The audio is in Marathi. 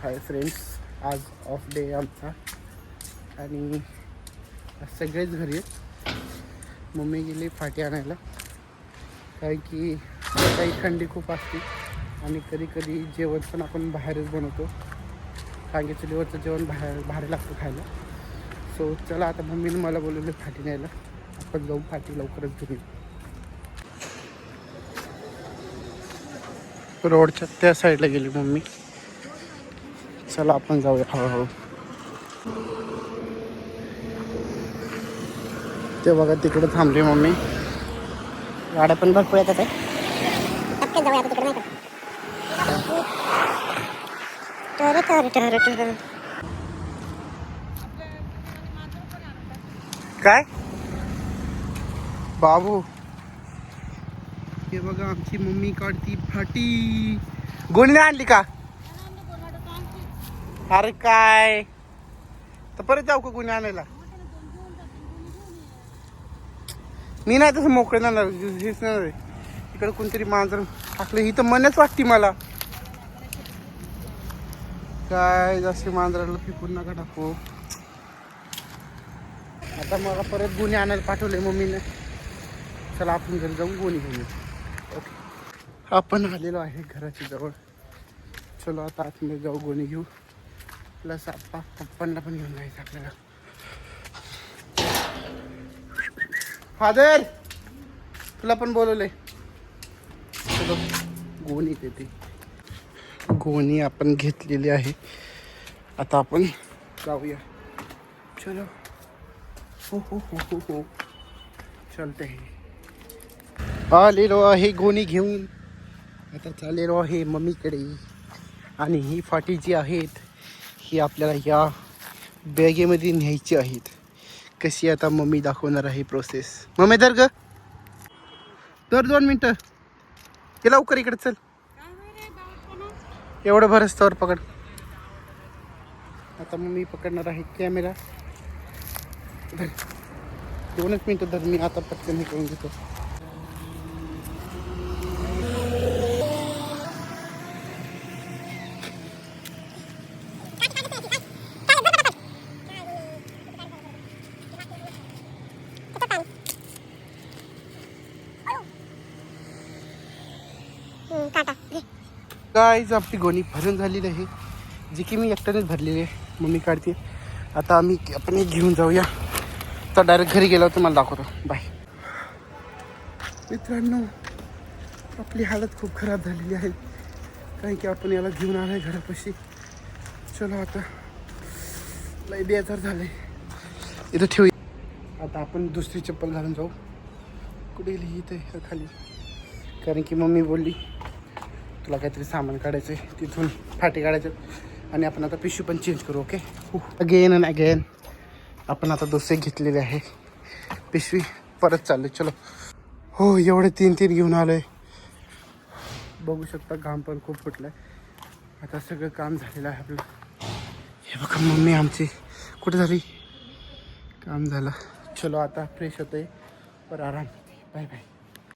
हाय फ्रेंड्स, आज ऑफ डे आमचा आणि सगळेच घरी आहेत. मम्मी गेली फाटी आणायला कारण की काही थंडी खूप असते आणि कधी कधी जेवण पण आपण बाहेरच बनवतो. कांगे चुलीवरचं जेवण बाहेर लागतं खायला. सो चला आता मम्मीने मला बोलवलं फाटी न्यायला. आपण जाऊ फाटी लवकरच घेऊन. रोडच्या त्या साईडला गेली मम्मी. चला आपण जाऊया हळूहळू. ते बघा तिकडे थांबली मम्मी. गाड्या पण भरपूर येतात आहे. जाऊया तिकडे नाही का? काय बाबू, हे बघा आमची मम्मी काढती फाटी. गोणी आणली का? अरे काय तर परत जाऊ का गुन्हे आणायला? मी नाही तसं मोकळे नाही हेच नाही. इकडे कोणतरी मांजर टाकलं ही तर मनच वाटते मला. काय जास्त मांजराला पिकून नका टाकू. आता मला परत गुन्हे आणायला पाठवले मम्मीने. चला आपण घरी जाऊन गोणी घेऊन. ओके, आपण आलेलो आहे घराच्या जवळ. चलो आता आतमध्ये जाऊ गोणी घेऊ. प्लस पप्पांना पण घेऊन जायचं आपल्याला. फादर तुला पण बोलवले. चलो गोणी देते. गोणी आपण घेतलेली आहे. आता आपण जाऊया. चलो. हो चलते आहे. आलेलो आहे गोणी घेऊन. आता चाललेलो आहे मम्मीकडे. आणि ही फाटी जी आहेत ही आपल्याला या बॅगेमध्ये न्यायची आहेत. कशी आता मम्मी दाखवणार आहे प्रोसेस. मम्मी धर ग, तर 2 मिनटं ते लवकर इकडे चल. एवढं भरस तर पकड. आता मम्मी पकडणार आहे कॅमेरा. 2च मिनटं धर, मी आता पटकन हे करून घेतो. गाईज आपली गोणी भरून झालेली आहे, जी की मी एकट्यानेच भरलेली आहे. मम्मी काढते. आता आपण घेऊन जाऊया. तर डायरेक्ट घरी गेल्यावर तुम्हाला दाखवतो. बाय मित्रांनो, आपली हालत खूप खराब झालेली आहे कारण की आपण याला घेऊन आलो आहे घरापाशी. चलो आता लय बेजार झाले. इथं ठेवू. आता आपण दुसरी चप्पल घालून जाऊ. कुठे गेली इथे खाली, कारण की मम्मी बोलली तुला काहीतरी सामान काढायचं आहे, तिथून फाटी काढायचं. आणि आपण आता पिशवी पण चेंज करू. ओके, अगेन अँड अगेन आपण आता दुसरे घेतलेले आहे पिशवी. परत चाललो. चलो. हो, एवढे 3 घेऊन आलो आहे. बघू शकता घाम पण खूप फुटला आहे. आता सगळं काम झालेलं आहे आपलं. हे बघा मम्मी आमची कुठे झाली. काम झालं. चलो आता फ्रेश होते पर आराम. Bye bye.